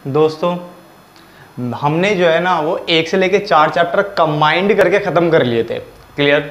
दोस्तों, हमने जो है ना वो 1 से लेके 4 चैप्टर कंबाइंड करके ख़त्म कर लिए थे। क्लियर।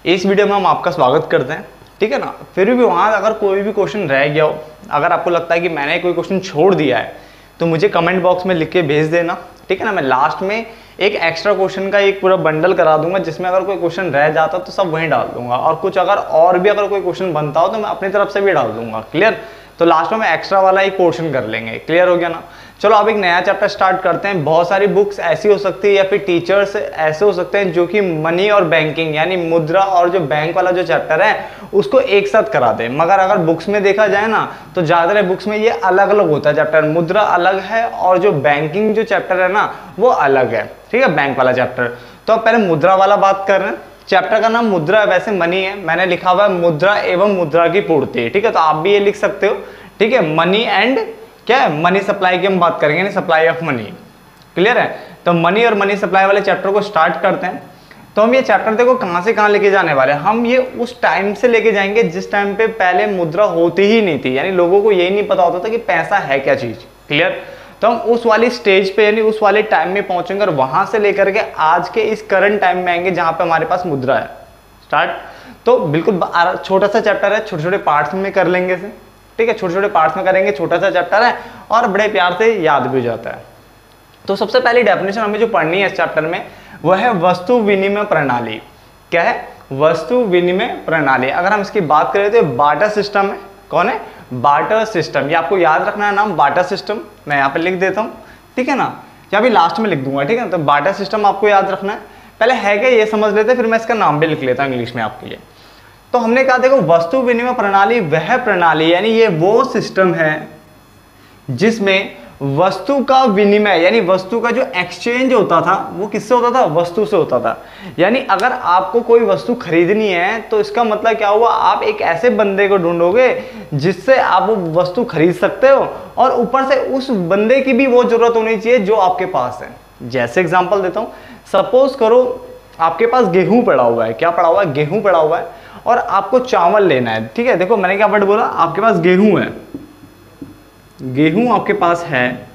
इस वीडियो में हम आपका स्वागत करते हैं, ठीक है ना। फिर भी वहाँ अगर कोई भी क्वेश्चन रह गया हो, अगर आपको लगता है कि मैंने कोई क्वेश्चन छोड़ दिया है, तो मुझे कमेंट बॉक्स में लिख के भेज देना, ठीक है ना। मैं लास्ट में एक एक्स्ट्रा क्वेश्चन का एक पूरा बंडल करा दूंगा, जिसमें अगर कोई क्वेश्चन रह जाता तो सब वहीं डाल दूंगा, और कुछ और भी अगर कोई क्वेश्चन बनता हो तो मैं अपनी तरफ से भी डाल दूंगा। क्लियर। तो लास्ट में एक्स्ट्रा वाला एक पोर्शन कर लेंगे। क्लियर हो गया ना। चलो अब एक नया चैप्टर स्टार्ट करते हैं। बहुत सारी बुक्स ऐसी हो सकती है या फिर टीचर्स ऐसे हो सकते हैं जो कि मनी और बैंकिंग यानी मुद्रा और जो बैंक वाला जो चैप्टर है उसको एक साथ करा दें, मगर अगर बुक्स में देखा जाए ना तो ज़्यादातर बुक्स में ये अलग अलग होता है चैप्टर। मुद्रा अलग है और जो बैंकिंग जो चैप्टर है ना वो अलग है, ठीक है, बैंक वाला चैप्टर। तो अब पहले मुद्रा वाला बात कर रहे हैं। चैप्टर का नाम मुद्रा है, वैसे मनी है, मैंने लिखा हुआ है मुद्रा एवं मुद्रा की पूर्ति, ठीक है। तो आप भी ये लिख सकते हो, ठीक है। मनी एंड क्या है, मनी सप्लाई की हम बात करेंगे, नहीं सप्लाई ऑफ मनी। क्लियर है। तो मनी और मनी सप्लाई वाले चैप्टर को स्टार्ट करते हैं। तो हम ये चैप्टर देखो कहाँ से कहाँ लेके जाने वाले हैं। हम ये उस टाइम से लेके जाएंगे जिस टाइम पे पहले मुद्रा होती ही नहीं थी, यानी लोगों को यही नहीं पता होता था कि पैसा है क्या चीज। क्लियर। तो हम उस वाली स्टेज पे यानी उस वाले टाइम में पहुंचेंगे और वहां से लेकर के आज के इस करंट टाइम में आएंगे जहां पे हमारे पास मुद्रा है। स्टार्ट। तो बिल्कुल छोटा सा चैप्टर है, छोटे छोटे पार्ट्स में कर लेंगे इसे, ठीक है। छोटे छोटे पार्ट्स में करेंगे, छोटा सा चैप्टर है और बड़े प्यार से याद भी हो जाता है। तो सबसे पहली डेफिनेशन हमें जो पढ़नी है इस चैप्टर में वह है वस्तु विनिमय प्रणाली। क्या है? वस्तु विनिमय प्रणाली। अगर हम इसकी बात करें तो बार्टर सिस्टम है। कौन है? Barter system. ये आपको याद रखना है नाम, बार्टर सिस्टम। मैं यहाँ पे लिख देता हूँ, ठीक है ना, या भी लास्ट में लिख दूंगा, ठीक है। तो बार्टर सिस्टम आपको याद रखना है। पहले है क्या ये समझ लेते हैं, फिर मैं इसका नाम भी लिख लेता हूँ इंग्लिश में आपके लिए। तो हमने कहा देखो वस्तु विनिमय प्रणाली वह प्रणाली यानी ये वो सिस्टम है जिसमें वस्तु का विनिमय यानी वस्तु का जो एक्सचेंज होता था वो किससे होता था? वस्तु से होता था। यानी अगर आपको कोई वस्तु खरीदनी है तो इसका मतलब क्या हुआ, आप एक ऐसे बंदे को ढूंढोगे जिससे आप वो वस्तु खरीद सकते हो और ऊपर से उस बंदे की भी वो जरूरत होनी चाहिए जो आपके पास है। जैसे एग्जांपल देता हूं, सपोज करो आपके पास गेहूं पड़ा हुआ है। क्या पड़ा हुआ है? गेहूं पड़ा हुआ है और आपको चावल लेना है, ठीक है। देखो मैंने क्या वर्ड बोला, आपके पास गेहूं है, गेहूं आपके पास है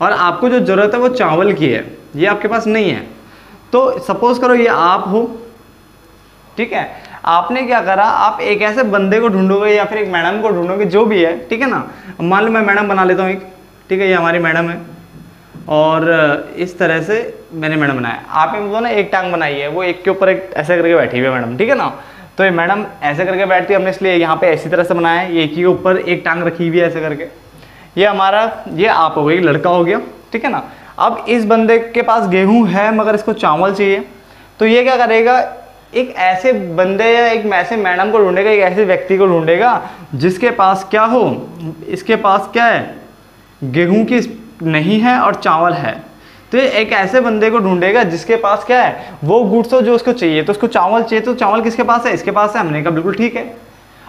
और आपको जो जरूरत है वो चावल की है, ये आपके पास नहीं है। तो सपोज करो ये आप हो, ठीक है। आपने क्या करा, आप एक ऐसे बंदे को ढूंढोगे या फिर एक मैडम को ढूंढोगे जो भी है, ठीक है ना। मान लो मैं मैडम बना लेता हूँ एक, ठीक है, ये हमारी मैडम है और इस तरह से मैंने मैडम बनाया। आपने बोला ना एक टांग बनाई है, वो एक के ऊपर एक ऐसे करके बैठी हुई है मैडम, ठीक है ना। तो ये मैडम ऐसे करके बैठती है, हमने इसलिए यहाँ पे ऐसी तरह से बनाया है, एक ही के ऊपर एक टांग रखी हुई है ऐसे करके। ये हमारा, ये आप हो गई, लड़का हो गया, ठीक है ना। अब इस बंदे के पास गेहूं है मगर इसको चावल चाहिए, तो ये क्या करेगा, एक ऐसे बंदे या एक ऐसे मैडम को ढूंढेगा, एक ऐसे व्यक्ति को ढूंढेगा जिसके पास क्या हो, इसके पास क्या है, गेहूं की नहीं है और चावल है। तो ये एक ऐसे बंदे को ढूंढेगा जिसके पास क्या है, वो गुड्स हो जो उसको चाहिए। तो उसको चावल चाहिए, तो चावल किसके पास है? इसके पास है। हमने कहा बिल्कुल ठीक है।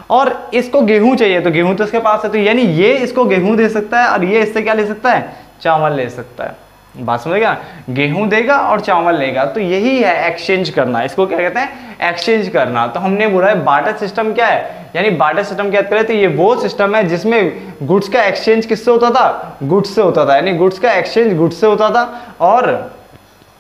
और इसको गेहूं चाहिए, तो गेहूं तो इसके पास है। तो यानी ये इसको गेहूं दे सकता है और ये इससे क्या ले सकता है? चावल ले सकता है। बात समझ गया? गेहूं देगा और चावल लेगा। तो यही है एक्सचेंज करना, इसको क्या कहते हैं? एक्सचेंज करना। तो हमने बोला है बार्टर सिस्टम क्या है, यानी बार्टर सिस्टम क्या करें तो ये वो सिस्टम है जिसमें गुड्स का एक्सचेंज किससे होता था? गुड्स से होता था। यानी गुड्स का एक्सचेंज गुड्स से होता था। और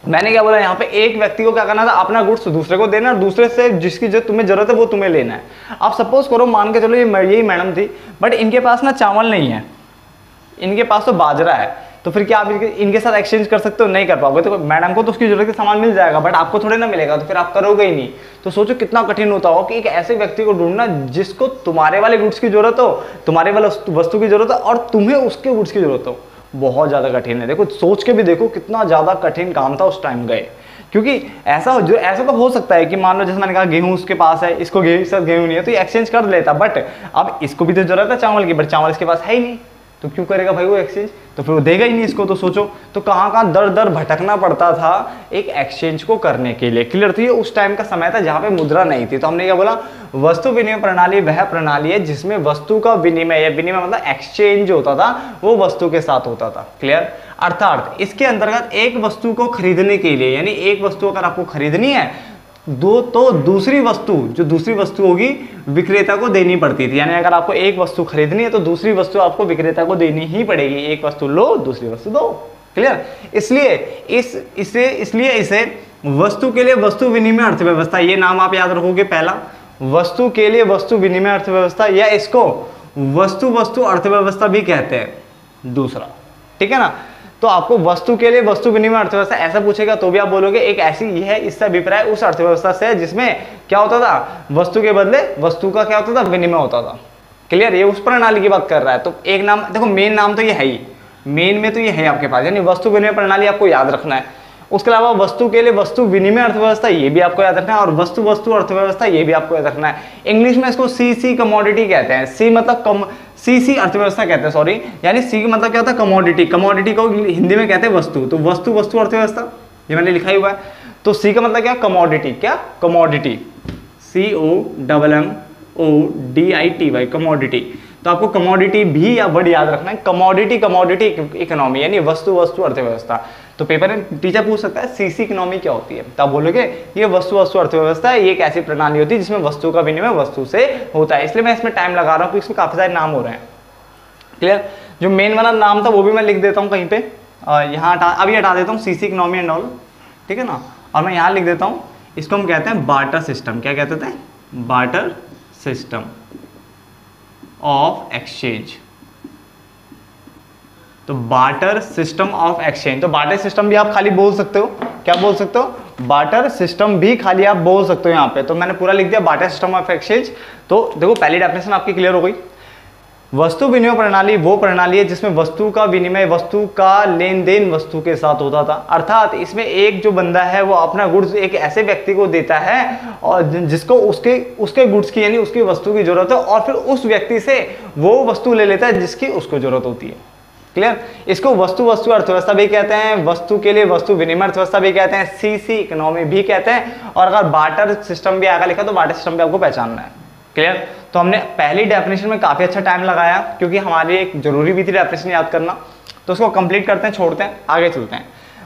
मैंने क्या बोला, यहाँ पे एक व्यक्ति को क्या करना था, अपना गुड्स दूसरे को देना और दूसरे से जिसकी जो तुम्हें जरूरत है वो तुम्हें लेना है। अब सपोज करो, मान के चलो ये यही मैडम थी, बट इनके पास ना चावल नहीं है, इनके पास तो बाजरा है। तो फिर क्या आप इनके साथ एक्सचेंज कर सकते हो? नहीं कर पाओगे। तो मैडम को तो उसकी जरूरत का सामान मिल जाएगा बट आपको थोड़े ना मिलेगा, तो फिर आप करोगे ही नहीं। तो सोचो कितना कठिन होता हो कि एक ऐसे व्यक्ति को ढूंढना जिसको तुम्हारे वाले गुड्स की जरूरत हो, तुम्हारे वाले वस्तु की जरूरत है और तुम्हें उसके गुड्स की जरूरत हो। बहुत ज्यादा कठिन है। देखो सोच के भी देखो कितना ज्यादा कठिन काम था उस टाइम गए। क्योंकि ऐसा तो हो सकता है कि मान लो जैसे मैंने कहा गेहूं उसके पास है, इसको गेहूं नहीं है, तो ये एक्सचेंज कर लेता, बट अब इसको भी तो जरूरत है चावल की, बट चावल इसके पास है ही नहीं, तो क्यों करेगा भाई वो एक्सचेंज? तो फिर वो देगा ही नहीं इसको। तो सोचो तो कहाँ कहाँ दर दर भटकना पड़ता था एक एक्सचेंज को करने के लिए। क्लियर? तो ये उस टाइम का समय था जहाँ पे मुद्रा नहीं थी। तो हमने क्या बोला, वस्तु विनिमय प्रणाली वह प्रणाली है जिसमें वस्तु का विनिमय, या विनिमय मतलब एक्सचेंज होता था, वो वस्तु के साथ होता था। क्लियर? अर्थात इसके अंतर्गत एक वस्तु को खरीदने के लिए, यानी एक वस्तु अगर आपको खरीदनी है तो दूसरी वस्तु होगी विक्रेता को देनी पड़ती थी। यानी अगर आपको एक वस्तु खरीदनी है तो दूसरी वस्तु आपको विक्रेता को देनी ही पड़ेगी। एक वस्तु लो, दूसरी वस्तु दो। क्लियर? इसलिए इसे वस्तु के लिए वस्तु विनिमय अर्थव्यवस्था, ये नाम आप याद रखोगे पहला, वस्तु के लिए वस्तु विनिमय अर्थव्यवस्था, या इसको वस्तु अर्थव्यवस्था भी कहते हैं दूसरा। ठीक है ना? तो आपको वस्तु के लिए वस्तु विनिमय अर्थव्यवस्था ऐसा पूछेगा तो भी आप बोलोगे एक ऐसी है, इससे अभिप्राय उस अर्थव्यवस्था से जिसमें क्या होता था, वस्तु के बदले वस्तु का क्या होता था, विनिमय होता था। क्लियर? ये उस प्रणाली की बात कर रहा है। तो एक नाम देखो, मेन नाम तो ये है ही, मेन में तो ये है आपके पास, यानी वस्तु विनिमय प्रणाली आपको याद रखना है। उसके अलावा वस्तु के लिए वस्तु विनिमय अर्थव्यवस्था, ये भी आपको याद रखना है, और वस्तु अर्थव्यवस्था, ये भी आपको याद रखना है। इंग्लिश में इसको सीसी कमोडिटी कहते हैं। सी मतलब सीसी अर्थव्यवस्था कहते हैं, सॉरी, यानी सी का मतलब क्या होता है, कमोडिटी। कमोडिटी को हिंदी में कहते हैं वस्तु, तो वस्तु अर्थव्यवस्था ये मैंने लिखा ही हुआ है। तो सी का मतलब क्या, कमोडिटी। क्या? Commodity, COMMODITY, commodity. तो आपको कमोडिटी भी या वर्ड याद रखना है, कमोडिटी इकोनॉमी, यानी वस्तु अर्थव्यवस्था। तो पेपर में टीचर पूछ सकता है सीसी इकोनॉमी क्या होती है, तो आप बोलोगे ये वस्तु अर्थव्यवस्था है, ये एक ऐसी प्रणाली होती है जिसमें वस्तु का विनिमय वस्तु से होता है। इसलिए मैं इसमें टाइम लगा रहा हूँ क्योंकि इसमें काफी सारे नाम हो रहे हैं। क्लियर? जो मेन वाला नाम था वो भी मैं लिख देता हूँ कहीं पे, यहाँ अभी हटा देता हूँ, सीसी इकोनॉमी एंड ऑल। ठीक है ना? और मैं यहाँ लिख देता हूँ, इसको हम कहते हैं बार्टर सिस्टम। क्या कहते थे? Barter system of exchange. तो बार्टर सिस्टम ऑफ एक्सचेंज। तो बार्टर सिस्टम भी आप खाली बोल सकते हो। क्या बोल सकते हो? बार्टर सिस्टम भी खाली आप बोल सकते हो यहाँ पे। तो मैंने पूरा लिख दिया बार्टर सिस्टम ऑफ एक्सचेंज। तो देखो पहली डेफिनेशन आपकी क्लियर हो गई। वस्तु विनिमय प्रणाली वो प्रणाली है जिसमें वस्तु का विनिमय, वस्तु का लेन देन वस्तु के साथ होता था। अर्थात इसमें एक जो बंदा है वो अपना गुड्स एक ऐसे व्यक्ति को देता है और जिसको उसके गुड्स की यानी उसकी वस्तु की जरूरत है, और फिर उस व्यक्ति से वो वस्तु ले लेता है जिसकी उसको जरूरत होती है। क्लियर? इसको वस्तु अर्थव्यवस्था भी कहते हैं, वस्तु के लिए वस्तु विनिमय अर्थव्यवस्था भी कहते हैं, सीसी इकोनॉमी भी कहते हैं, और अगर बार्टर सिस्टम भी आगे लिखा तो बार्टर सिस्टम भी आपको पहचानना है। क्लियर? तो हमने पहली डेफिनेशन में काफी अच्छा टाइम लगाया क्योंकि हमारी एक जरूरी भी थी डेफिनेशन याद करना। तो उसको कंप्लीट करते हैं, छोड़ते हैं, आगे चलते हैं।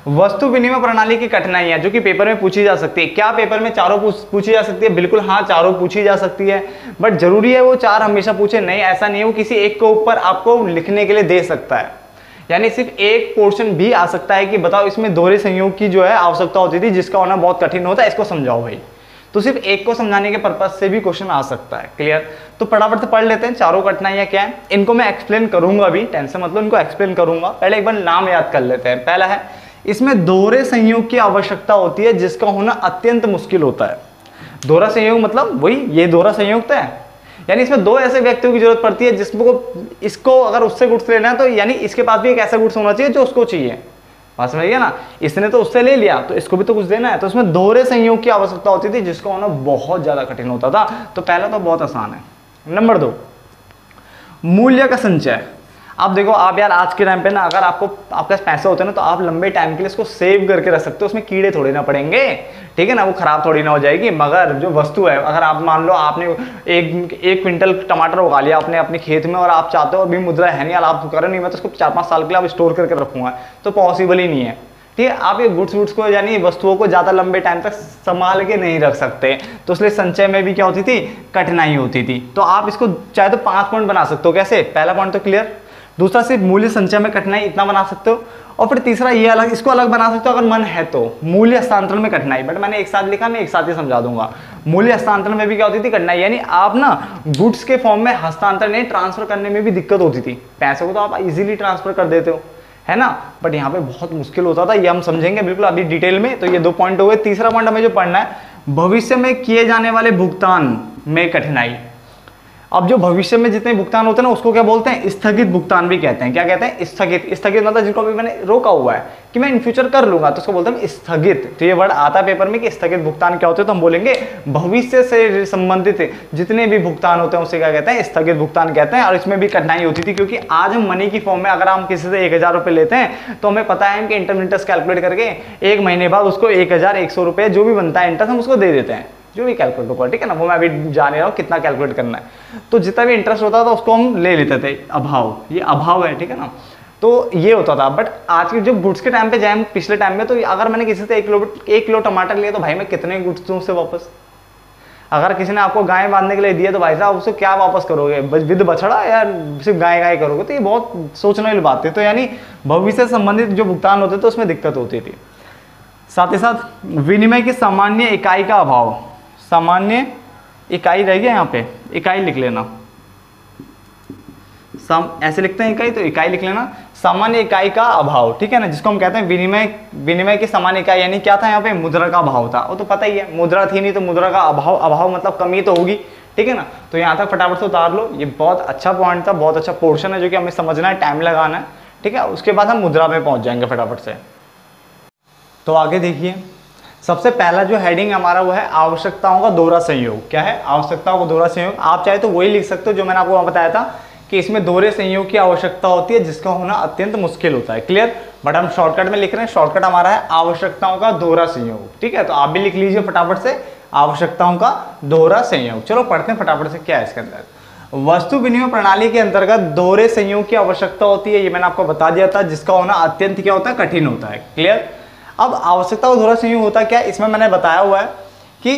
वस्तु विनिमय प्रणाली की कठिनाइयां जो कि पेपर में पूछी जा सकती है। क्या पेपर में चारों पूछी जा सकती है? बिल्कुल हाँ, चारों पूछी जा सकती है, बट जरूरी है वो चार हमेशा पूछे नहीं, ऐसा नहीं है। वो किसी एक के ऊपर आपको लिखने के लिए दे सकता है, यानी सिर्फ एक पोर्शन भी आ सकता है कि बताओ इसमें दोहरे संयोग की जो है आवश्यकता होती थी जिसका होना बहुत कठिन होता है, इसको समझाओ भाई। तो सिर्फ एक को समझाने के पर्पज से भी क्वेश्चन आ सकता है। क्लियर? तो फटाफट से पढ़ लेते हैं चारों कठिनाइयां क्या है। इनको मैं एक्सप्लेन करूंगा भी, टेंशन मतलब इनको एक्सप्लेन करूंगा। पहले एक बार नाम याद कर लेते हैं। पहला है, इसमें दोहरे संयोग की आवश्यकता होती है जिसका होना अत्यंत मुश्किल होता है। दोहरा संयोग मतलब वही ये दोहरा संयोग है, यानी इसमें दो ऐसे व्यक्तियों की जरूरत पड़ती है जिसको इसको अगर उससे गुड्स लेना है तो यानी इसके पास भी एक ऐसा गुड्स होना चाहिए जो उसको चाहिए। बात समझ गया ना? इसने तो उससे ले लिया तो इसको भी तो कुछ देना है, तो इसमें दोहरे संयोग की आवश्यकता होती थी जिसका होना बहुत ज्यादा कठिन होता था। तो पहला तो बहुत आसान है। नंबर 2, मूल्य का संचय। अब देखो आप यार आज के टाइम पे ना अगर आपके पास पैसे होते हैं ना तो आप लंबे टाइम के लिए इसको सेव करके रख सकते हो, उसमें कीड़े थोड़े ना पड़ेंगे, ठीक है ना, वो खराब थोड़ी ना हो जाएगी। मगर जो वस्तु है, अगर आप मान लो आपने एक क्विंटल टमाटर उगा लिया आपने अपने खेत में और आप चाहते हो अभी मुद्रा है नहीं, आप करो नहीं मैं तो उसको 4-5 साल के लिए आप स्टोर करके रखूंगा, तो पॉसिबल ही नहीं है। ठीक है, आप ये गुड्स को यानी वस्तुओं को ज़्यादा लंबे टाइम तक संभाल के नहीं रख सकते, तो इसलिए संचय में भी क्या होती थी, कठिनाई होती थी। तो आप इसको चाहे तो 5 पॉइंट बना सकते हो। कैसे? पहला पॉइंट तो क्लियर, दूसरा सिर्फ मूल्य संचय में कठिनाई इतना बना सकते हो, और फिर तीसरा ये अलग, इसको अलग बना सकते हो अगर मन है तो, मूल्य हस्तांतरण में कठिनाई। बट मैंने एक साथ लिखा, मैं एक साथ ही समझा दूंगा। मूल्य हस्तांतरण में भी क्या होती थी, कठिनाई, यानी आप ना गुड्स के फॉर्म में हस्तांतरण नहीं ट्रांसफर करने में भी दिक्कत होती थी। पैसे को तो आप इजीली ट्रांसफर कर देते हो, है ना, बट यहाँ पे बहुत मुश्किल होता था। ये हम समझेंगे बिल्कुल अभी डिटेल में। तो ये 2 पॉइंट हो गए। तीसरा पॉइंट हमें जो पढ़ना है, भविष्य में किए जाने वाले भुगतान में कठिनाई। अब जो भविष्य में जितने भुगतान होते हैं ना उसको क्या बोलते हैं, स्थगित भुगतान भी कहते हैं। क्या कहते हैं? स्थगित। स्थगित मतलब जिनको अभी मैंने रोका हुआ है कि मैं इन फ्यूचर कर लूंगा, तो उसको बोलते हैं स्थगित। तो ये वर्ड आता है पेपर में कि स्थगित भुगतान क्या होते हैं, तो हम बोलेंगे भविष्य से संबंधित जितने भी भुगतान होते हैं उसे क्या कहते हैं, स्थगित भुगतान कहते हैं। और इसमें भी कठिनाई होती थी क्योंकि आज हम मनी की फॉर्म में अगर हम किसी से 1000 रुपये लेते हैं तो हमें पता है कि इंटरमिटेंस कैलकुलेट करके 1 महीने बाद उसको 1100 रुपये जो भी बनता है इंटरेस्ट हम उसको दे देते हैं, जो भी कैलकुलेट होगा, ठीक है ना, वो मैं अभी जान रहा हूँ कितना कैलकुलेट करना है। तो जितना भी इंटरेस्ट होता था उसको हम ले लेते थे। अभाव, ये अभाव है, ठीक है ना। तो ये होता था। बट आज के जो गुड्स के टाइम पे जाए पिछले टाइम में, तो अगर मैंने किसी से 1 किलो टमाटर लिए तो भाई मैं कितने गुड्स दूँ उससे वापस। अगर किसी ने आपको गाय बांधने के लिए दिया तो भाई साहब उसको क्या वापस करोगे, विद बछड़ा या सिर्फ गाय गाय करोगे? तो ये बहुत सोचने वाली बात है। तो यानी भविष्य से संबंधित जो भुगतान होते थे उसमें दिक्कत होती थी। साथ ही साथ विनिमय की सामान्य इकाई का अभाव, सामान्य इकाई रह गया यहाँ पे, इकाई लिख लेना, ऐसे लिखते हैं इकाई, तो इकाई लिख लेना, सामान्य इकाई का अभाव, ठीक है ना, जिसको हम कहते हैं विनिमय की सामान्य इकाई। यानी क्या था यहाँ पे, मुद्रा का अभाव था। वो तो पता ही है, मुद्रा थी नहीं तो मुद्रा का अभाव, अभाव मतलब कमी तो होगी, ठीक है ना। तो यहाँ तक फटाफट से उतार लो। ये बहुत अच्छा पॉइंट था, बहुत अच्छा पोर्शन है जो कि हमें समझना है, टाइम लगाना है, ठीक है। उसके बाद हम मुद्रा में पहुंच जाएंगे फटाफट से। तो आगे देखिए, सबसे पहला जो हेडिंग हमारा वो है आवश्यकताओं का दोहरा संयोग। क्या है, आवश्यकताओं का दोहरा संयोग। आप चाहे तो वही लिख सकते हो जो मैंने आपको बताया था कि इसमें दोहरे संयोग की आवश्यकता होती है जिसका होना अत्यंत मुश्किल होता है। क्लियर? बट हम शॉर्टकट में लिख रहे हैं, शॉर्टकट हमारा है आवश्यकताओं का दोहरा संयोग, ठीक है। तो आप भी लिख लीजिए फटाफट से आवश्यकताओं का दोहरा संयोग। चलो पढ़ते हैं फटाफट से क्या है इसके अंदर। वस्तु विनिमय प्रणाली के अंतर्गत दोहरे संयोग की आवश्यकता होती है, ये मैंने आपको बता दिया था, जिसका होना अत्यंत क्या होता है, कठिन होता है। क्लियर? अब आवश्यकता का दोहरा संयोग होता क्या है, इसमें मैंने बताया हुआ है कि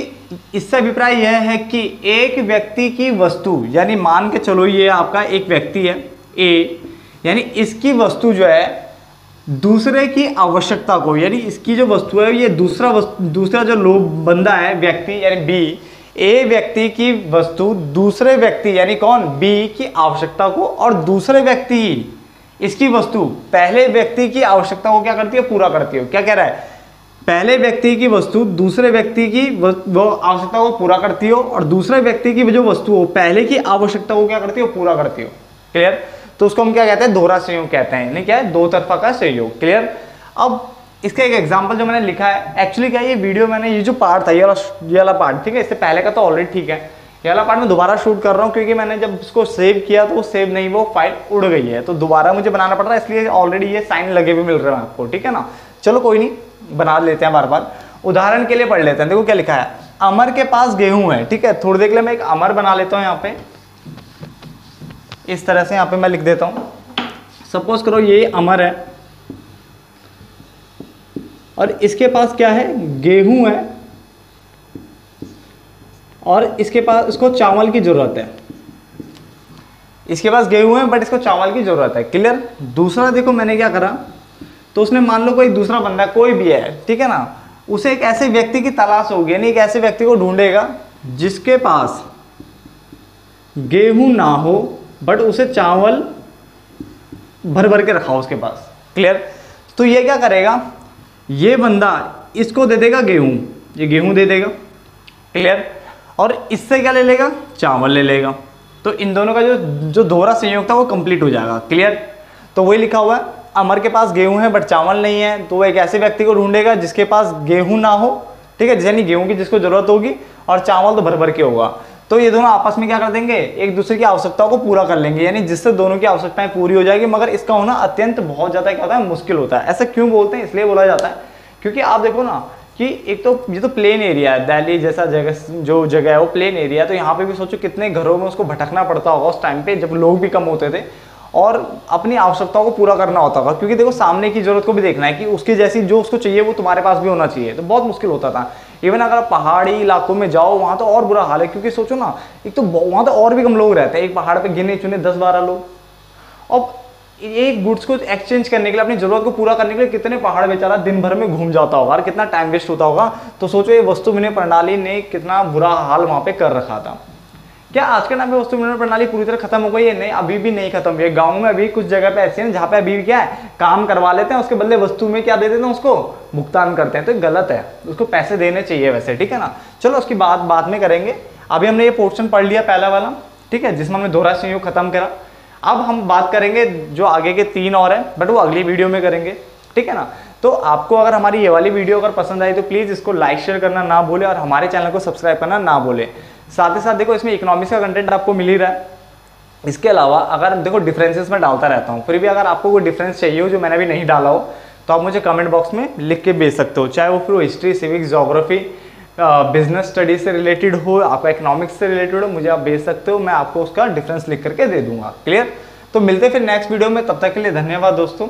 इससे अभिप्राय यह है कि एक व्यक्ति की वस्तु, यानी मान के चलो ये आपका एक व्यक्ति है ए, यानी इसकी वस्तु जो है दूसरे की आवश्यकता को, यानी इसकी जो वस्तु है ये दूसरा जो लोग बंदा है व्यक्ति यानी बी, ए व्यक्ति की वस्तु दूसरे व्यक्ति यानी कौन, बी की आवश्यकता को, और दूसरे व्यक्ति इसकी वस्तु पहले व्यक्ति की आवश्यकता को क्या करती है, पूरा करती है। क्या कह रहा है, पहले व्यक्ति की वस्तु दूसरे व्यक्ति की वो आवश्यकता को पूरा करती हो, और दूसरे व्यक्ति की जो वस्तु हो पहले की आवश्यकता को क्या करती हो, पूरा करती हो। क्लियर? तो उसको हम क्या कहते हैं, दोहरा संयोग कहते हैं, नहीं क्या है, दो तरफा का संयोग। क्लियर? अब इसका एक एग्जांपल जो मैंने लिखा है, एक्चुअली क्या है, ये वीडियो मैंने ये जो पार्ट था ये वाला पार्ट, ठीक है, इससे पहले का तो ऑलरेडी ठीक है, ये वाला पार्ट मैं दोबारा शूट कर रहा हूँ क्योंकि मैंने जब इसको सेव किया तो वो सेव नहीं, वो फाइल उड़ गई है, तो दोबारा मुझे बनाना पड़ रहा है, इसलिए ऑलरेडी ये साइन लगे हुए मिल रहे हैं आपको, ठीक है ना। चलो कोई नहीं, बना लेते हैं बार बार। उदाहरण के लिए पढ़ लेते हैं। देखो क्या लिखा है, अमर के पास गेहूं है, ठीक है। थोड़ी देर के लिए मैं एक अमर बना लेता हूं यहाँ पे, इस तरह से यहाँ पे मैं लिख देता हूं। सपोज करो ये अमर है और इसके पास क्या है, गेहूं है, और इसके पास इसको चावल की जरूरत है। इसके पास गेहूं है बट इसको चावल की जरूरत है। क्लियर? दूसरा देखो मैंने क्या करा, तो उसने मान लो कोई दूसरा बंदा कोई भी है, ठीक है ना, उसे एक ऐसे व्यक्ति की तलाश होगी, यानी एक ऐसे व्यक्ति को ढूंढेगा जिसके पास गेहूं ना हो बट उसे चावल भर भर के रखा हो उसके पास। क्लियर? तो ये क्या करेगा, ये बंदा इसको दे देगा गेहूं, ये गेहूं दे देगा। क्लियर? और इससे क्या ले लेगा, चावल ले लेगा। तो इन दोनों का जो दोहरा संयोग था वो कंप्लीट हो जाएगा। क्लियर? तो वही लिखा हुआ है, अमर के पास गेहूं है बट चावल नहीं है, तो वो एक ऐसे व्यक्ति को ढूंढेगा जिसके पास गेहूं ना हो, ठीक है, यानी गेहूं की जिसको जरूरत होगी, और चावल तो भर भर के होगा। तो ये दोनों आपस में क्या कर देंगे, एक दूसरे की आवश्यकताओं को पूरा कर लेंगे, यानी जिससे दोनों की आवश्यकताएं पूरी हो जाएगी। मगर इसका होना अत्यंत बहुत ज़्यादा क्या होता है, मुश्किल होता है। ऐसा क्यों बोलते हैं, इसलिए बोला जाता है क्योंकि आप देखो ना कि एक तो ये तो प्लेन एरिया है, दिल्ली जैसा जगह जो जगह है वो प्लेन एरिया है, तो यहाँ पे भी सोचो कितने घरों में उसको भटकना पड़ता होगा उस टाइम पे जब लोग भी कम होते थे, और अपनी आवश्यकताओं को पूरा करना होता होगा, क्योंकि देखो सामने की जरूरत को भी देखना है कि उसकी जैसी जो उसको चाहिए वो तुम्हारे पास भी होना चाहिए, तो बहुत मुश्किल होता था। इवन अगर आप पहाड़ी इलाकों में जाओ वहाँ तो और बुरा हाल है, क्योंकि सोचो ना, एक तो वहाँ तो और भी कम लोग रहते हैं, एक पहाड़ पे गिने चुने 10-12 लोग, और एक गुड्स को एक्सचेंज करने के लिए, अपनी जरूरत को पूरा करने के लिए कितने पहाड़ बेचारा दिन भर में घूम जाता होगा और कितना टाइम वेस्ट होता होगा। तो सोचो ये वस्तु विनिमय प्रणाली ने कितना बुरा हाल वहाँ पे कर रखा था। क्या आज के टाइम पे वस्तु विनिमय प्रणाली पूरी तरह खत्म हो गई है? नहीं, अभी भी नहीं खत्म हुई है। गाँव में अभी कुछ जगह पे ऐसे हैं जहाँ पे अभी भी क्या है, काम करवा लेते हैं, उसके बदले वस्तु में क्या दे देते हैं, उसको भुगतान करते हैं। तो गलत है, उसको पैसे देने चाहिए वैसे, ठीक है ना। चलो उसकी बात बाद में करेंगे। अभी हमने ये पोर्शन पढ़ लिया पहला वाला, ठीक है, जिसमें हमने दोहरा संयोग खत्म करा। अब हम बात करेंगे जो आगे के 3 और हैं, बट वो अगली वीडियो में करेंगे, ठीक है ना। तो आपको अगर हमारी ये वाली वीडियो अगर पसंद आई तो प्लीज़ इसको लाइक शेयर करना ना भूले, और हमारे चैनल को सब्सक्राइब करना ना भूले। साथ ही साथ देखो इसमें इकोनॉमिक्स का कंटेंट आपको मिल ही रहा है। इसके अलावा अगर देखो डिफरेंसेस में डालता रहता हूँ, फिर भी अगर आपको कोई डिफरेंस चाहिए हो जो मैंने अभी नहीं डाला हो तो आप मुझे कमेंट बॉक्स में लिख के भेज सकते हो, चाहे वो फिर history, civics, geography, business studies से रिलेटेड हो, आपका इकोनॉमिक्स से रिलेटेड हो, मुझे आप भेज सकते हो, मैं आपको उसका डिफरेंस लिख करके दे दूंगा। क्लियर? तो मिलते हैं फिर नेक्स्ट वीडियो में, तब तक के लिए धन्यवाद दोस्तों।